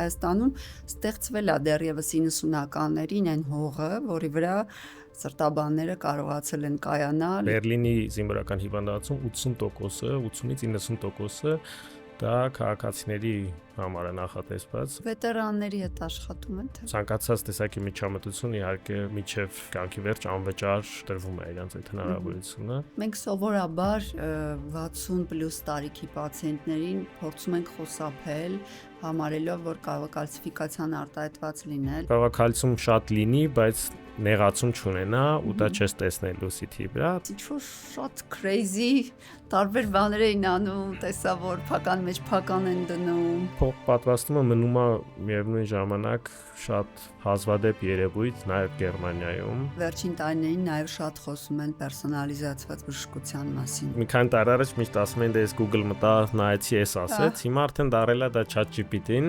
Հայաստանում ստեղծվել է դեռևս 90-ականներին այն հողը, որի վրա սրտաբանները կարողացել են կայանալ։ Բերլինի զինվորական հիվանդանոցում 80%-ը, 80-ից 90%-ը դա քաղաքացիների համար է նախատեսված։ Վետերանների հետ աշխատում են թե։ Ցանկացած տեսակի միջամտություն իհարկե միջև կյանքի վերջ անվճար տրվում է իրենց այդ հնարավորությունը։ Մենք սովորաբար 60+ տարիքի պացիենտներին փորձում ենք խուսափել, համարելով, որ կարող է կալցիֆիկացիան արտահայտված լինել։ Կարող է կալցիում շատ լինի, բայց նեղացում չունենա ու դա չես տեսնելու CT-ի վրա։ Ինչ-որ շատ crazy տարբեր բաներ էին անում, տեսա որ փական մեջ փական են դնում։ Փող պատվաստումը մնում է միևնույն ժամանակ շատ հազվադեպ երևույթ նաև Գերմանիայում։ Վերջին տարիներին նաև շատ խոսում են պերսոնալիզացված բժշկության մասին։ Մի քանի տարի առաջ միշտ ասում էին, դե ես Google մտա, նայեցի, էս ասեց, հիմա արդեն դարել է դա ChatGPT-ին,